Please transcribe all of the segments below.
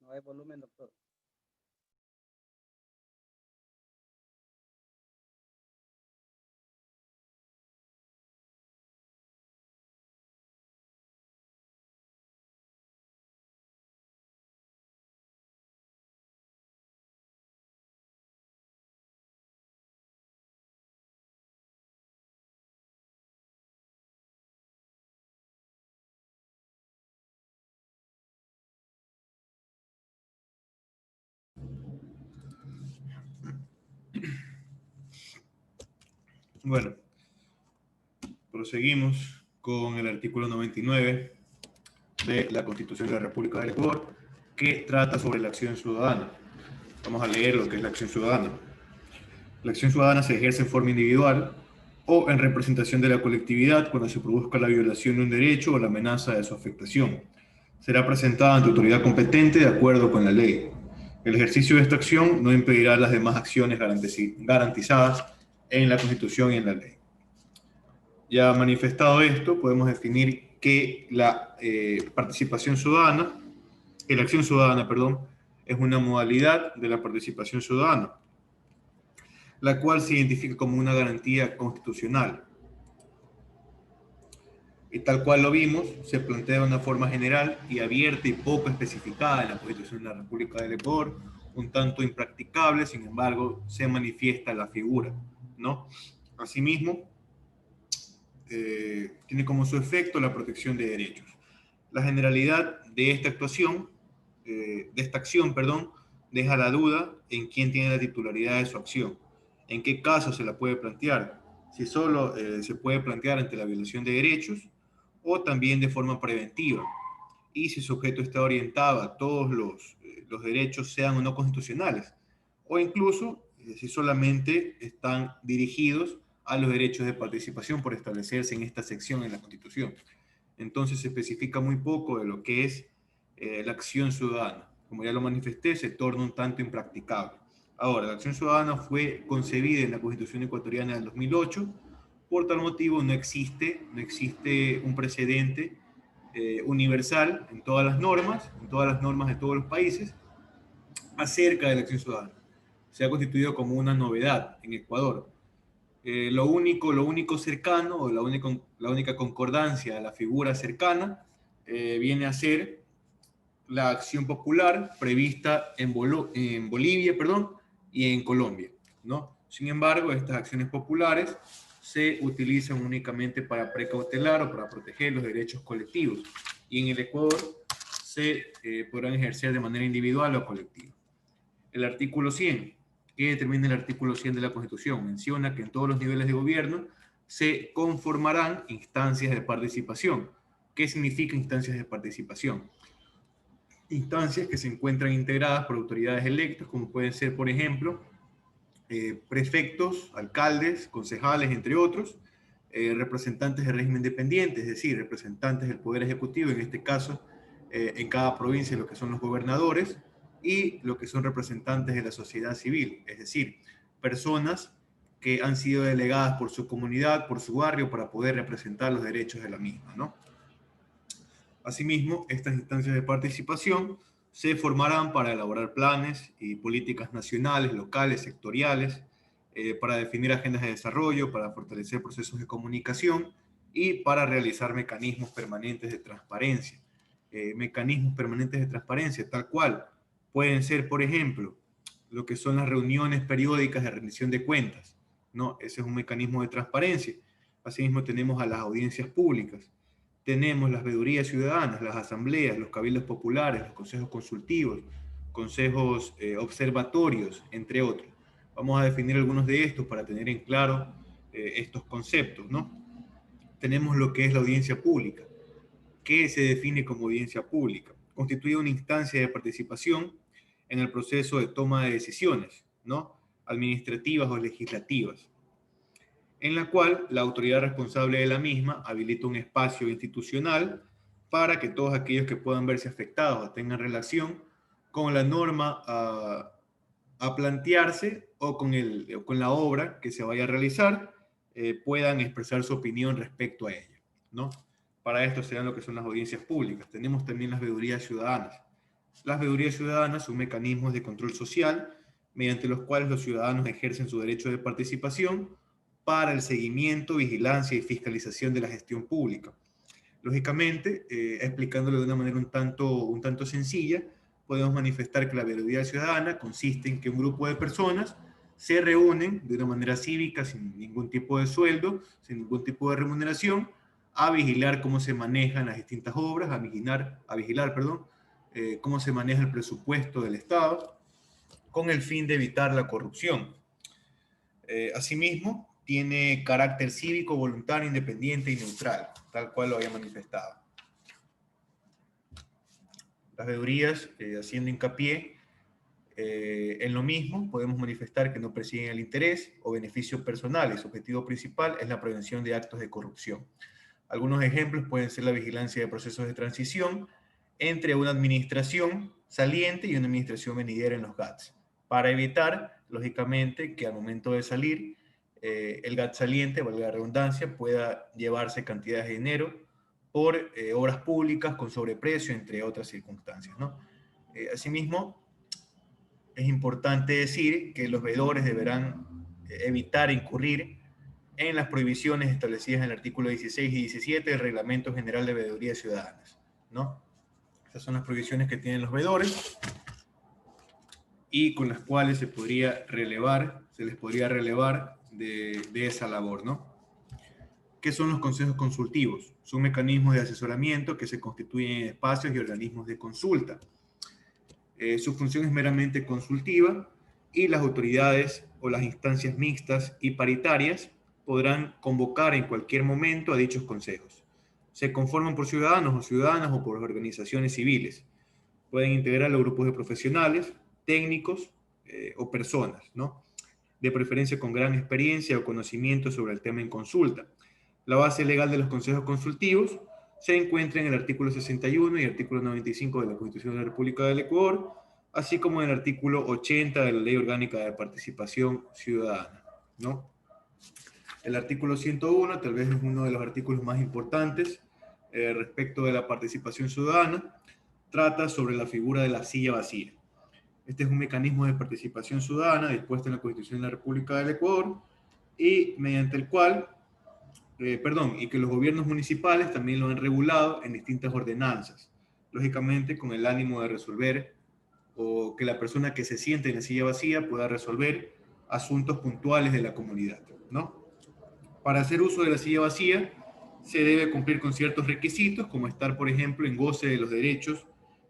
No hay volumen, doctor. Bueno, proseguimos con el artículo 99 de la Constitución de la República del Ecuador, que trata sobre la acción ciudadana. Vamos a leer lo que es la acción ciudadana. La acción ciudadana se ejerce en forma individual o en representación de la colectividad cuando se produzca la violación de un derecho o la amenaza de su afectación. Será presentada ante autoridad competente de acuerdo con la ley. El ejercicio de esta acción no impedirá las demás acciones garantizadas en la Constitución y en la ley. Ya manifestado esto, podemos definir que la participación ciudadana, que la acción ciudadana, perdón, es una modalidad de la participación ciudadana, la cual se identifica como una garantía constitucional. Y tal cual lo vimos, se plantea de una forma general y abierta y poco especificada en la Constitución de la República del Ecuador, un tanto impracticable, sin embargo, se manifiesta la figura, ¿no? Asimismo, tiene como su efecto la protección de derechos. La generalidad de esta actuación, de esta acción, perdón, deja la duda en quién tiene la titularidad de su acción, en qué caso se la puede plantear, si solo se puede plantear ante la violación de derechos o también de forma preventiva, y si su objeto está orientado a todos los derechos, sean o no constitucionales, o incluso si solamente están dirigidos a los derechos de participación por establecerse en esta sección en la Constitución. Entonces se especifica muy poco de lo que es la acción ciudadana. Como ya lo manifesté, se torna un tanto impracticable. Ahora, la acción ciudadana fue concebida en la Constitución ecuatoriana del 2008, por tal motivo no existe un precedente universal en todas las normas de todos los países, acerca de la acción ciudadana. Se ha constituido como una novedad en Ecuador. Lo único cercano, o la única concordancia a la figura cercana, viene a ser la acción popular prevista en Bolivia, perdón, y en Colombia, ¿no? Sin embargo, estas acciones populares se utilizan únicamente para precautelar o para proteger los derechos colectivos, y en el Ecuador se podrán ejercer de manera individual o colectiva. El artículo 100, que determina el artículo 100 de la Constitución, menciona que en todos los niveles de gobierno se conformarán instancias de participación. ¿Qué significa instancias de participación? Instancias que se encuentran integradas por autoridades electas, como pueden ser, por ejemplo, prefectos, alcaldes, concejales, entre otros, representantes del régimen dependiente, es decir, representantes del Poder Ejecutivo, en este caso, en cada provincia, lo que son los gobernadores, y lo que son representantes de la sociedad civil, es decir, personas que han sido delegadas por su comunidad, por su barrio, para poder representar los derechos de la misma, ¿no? Asimismo, estas instancias de participación se formarán para elaborar planes y políticas nacionales, locales, sectoriales, para definir agendas de desarrollo, para fortalecer procesos de comunicación y para realizar mecanismos permanentes de transparencia. Mecanismos permanentes de transparencia, tal cual pueden ser, por ejemplo, lo que son las reuniones periódicas de rendición de cuentas, ¿no? Ese es un mecanismo de transparencia. Asimismo, tenemos a las audiencias públicas, tenemos las veedurías ciudadanas, las asambleas, los cabildos populares, los consejos consultivos, consejos observatorios, entre otros. Vamos a definir algunos de estos para tener en claro estos conceptos, ¿no? Tenemos lo que es la audiencia pública. ¿Qué se define como audiencia pública? Constituye una instancia de participación en el proceso de toma de decisiones, ¿no? Administrativas o legislativas, en la cual la autoridad responsable de la misma habilita un espacio institucional para que todos aquellos que puedan verse afectados o tengan relación con la norma a plantearse o con la obra que se vaya a realizar, puedan expresar su opinión respecto a ella, ¿no? Para esto serán lo que son las audiencias públicas. Tenemos también las veedurías ciudadanas. Las veedurías ciudadanas son mecanismos de control social mediante los cuales los ciudadanos ejercen su derecho de participación para el seguimiento, vigilancia y fiscalización de la gestión pública. Lógicamente, explicándolo de una manera un tanto sencilla, podemos manifestar que la veeduría ciudadana consiste en que un grupo de personas se reúnen de una manera cívica, sin ningún tipo de sueldo, sin ningún tipo de remuneración, a vigilar cómo se manejan las distintas obras, a vigilar, perdón, cómo se maneja el presupuesto del Estado, con el fin de evitar la corrupción. Asimismo, tiene carácter cívico, voluntario, independiente y neutral, tal cual lo había manifestado. Las veedurías, haciendo hincapié en lo mismo, podemos manifestar que no persiguen el interés o beneficio personal, y su objetivo principal es la prevención de actos de corrupción. Algunos ejemplos pueden ser la vigilancia de procesos de transición entre una administración saliente y una administración venidera en los GATS, para evitar, lógicamente, que al momento de salir, el GAT saliente, valga la redundancia, pueda llevarse cantidades de dinero por obras públicas con sobreprecio, entre otras circunstancias, ¿no? Asimismo, es importante decir que los veedores deberán evitar incurrir en las prohibiciones establecidas en el artículo 16 y 17 del Reglamento General de Veedurías Ciudadanas, ¿no? Esas son las prohibiciones que tienen los veedores y con las cuales se les podría relevar de esa labor, ¿no? ¿Qué son los consejos consultivos? Son mecanismos de asesoramiento que se constituyen en espacios y organismos de consulta. Su función es meramente consultiva y las autoridades o las instancias mixtas y paritarias podrán convocar en cualquier momento a dichos consejos. Se conforman por ciudadanos o ciudadanas o por organizaciones civiles. Pueden integrar los grupos de profesionales, técnicos o personas, ¿no? De preferencia con gran experiencia o conocimiento sobre el tema en consulta. La base legal de los consejos consultivos se encuentra en el artículo 61 y artículo 95 de la Constitución de la República del Ecuador, así como en el artículo 80 de la Ley Orgánica de Participación Ciudadana, ¿no? El artículo 101 tal vez es uno de los artículos más importantes respecto de la participación ciudadana. Trata sobre la figura de la silla vacía. Este es un mecanismo de participación ciudadana dispuesto en la Constitución de la República del Ecuador y mediante el cual, y que los gobiernos municipales también lo han regulado en distintas ordenanzas, lógicamente con el ánimo de resolver o que la persona que se siente en la silla vacía pueda resolver asuntos puntuales de la comunidad, ¿no? Para hacer uso de la silla vacía se debe cumplir con ciertos requisitos, como estar, por ejemplo, en goce de los derechos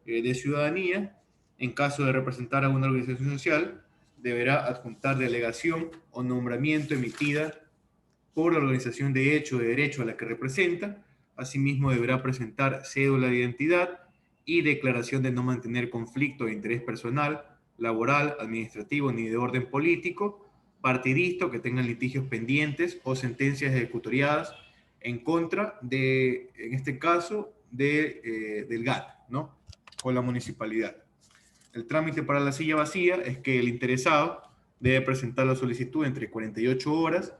de ciudadanía. En caso de representar a una organización social, deberá adjuntar delegación o nombramiento emitida por la organización de hecho de derecho a la que representa. Asimismo, deberá presentar cédula de identidad y declaración de no mantener conflicto de interés personal, laboral, administrativo ni de orden político, partidista, que tengan litigios pendientes o sentencias ejecutoriadas en contra de, en este caso, del GAT, ¿no? Con la municipalidad. El trámite para la silla vacía es que el interesado debe presentar la solicitud entre 48 horas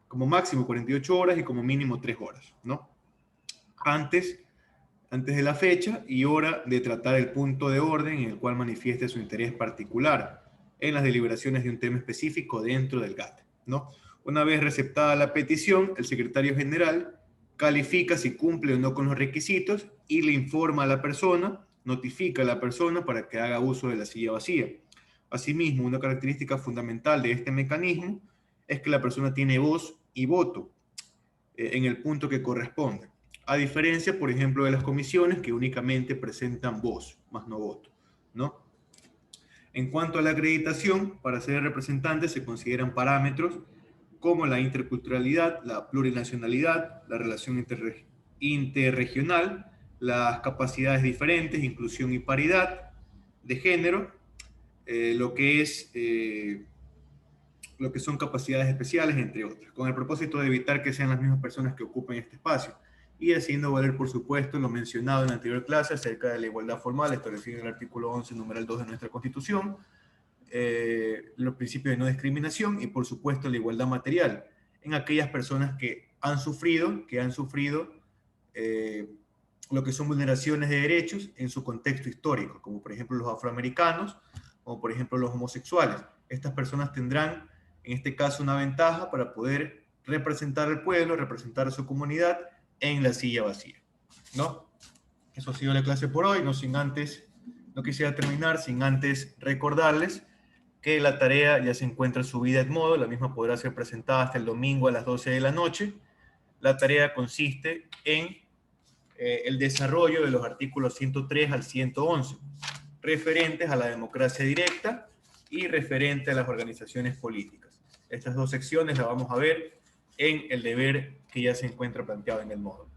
como máximo 48 horas y como mínimo 3 horas, ¿no? Antes de la fecha y hora de tratar el punto de orden en el cual manifieste su interés particular en las deliberaciones de un tema específico dentro del GAT, ¿no? Una vez receptada la petición, el secretario general califica si cumple o no con los requisitos y le informa a la persona, notifica a la persona para que haga uso de la silla vacía. Asimismo, una característica fundamental de este mecanismo es que la persona tiene voz y voto en el punto que corresponde, a diferencia, por ejemplo, de las comisiones que únicamente presentan voz, más no voto, ¿no? En cuanto a la acreditación, para ser representante se consideran parámetros como la interculturalidad, la plurinacionalidad, la relación interregional, las capacidades diferentes, inclusión y paridad de género, lo que son capacidades especiales, entre otras, con el propósito de evitar que sean las mismas personas que ocupen este espacio y haciendo valer, por supuesto, lo mencionado en la anterior clase acerca de la igualdad formal establecida en el artículo 11, numeral 2 de nuestra Constitución, los principios de no discriminación y, por supuesto, la igualdad material en aquellas personas que han sufrido lo que son vulneraciones de derechos en su contexto histórico, como por ejemplo los afroamericanos, o por ejemplo los homosexuales. Estas personas tendrán, en este caso, una ventaja para poder representar al pueblo, representar a su comunidad en la silla vacía, ¿no? Eso ha sido la clase por hoy, no quisiera terminar sin antes recordarles que la tarea ya se encuentra subida en Edmodo, la misma podrá ser presentada hasta el domingo a las 12 de la noche. La tarea consiste en el desarrollo de los artículos 103 al 111, referentes a la democracia directa y referente a las organizaciones políticas. Estas dos secciones las vamos a ver en el deber que ya se encuentra planteado en el módulo.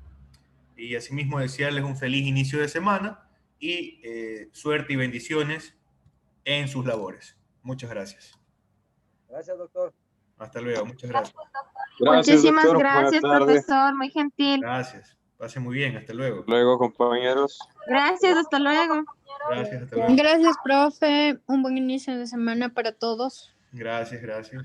Y asimismo desearles un feliz inicio de semana y suerte y bendiciones en sus labores. Muchas gracias. Gracias, doctor. Hasta luego, muchas gracias. Gracias, Muchísimas doctor. Buenas gracias, tardes. profesor, muy gentil. Gracias. Pase muy bien, hasta luego. Luego, compañeros. Gracias, hasta luego. Gracias, hasta luego. Gracias, profe. Un buen inicio de semana para todos. Gracias, gracias.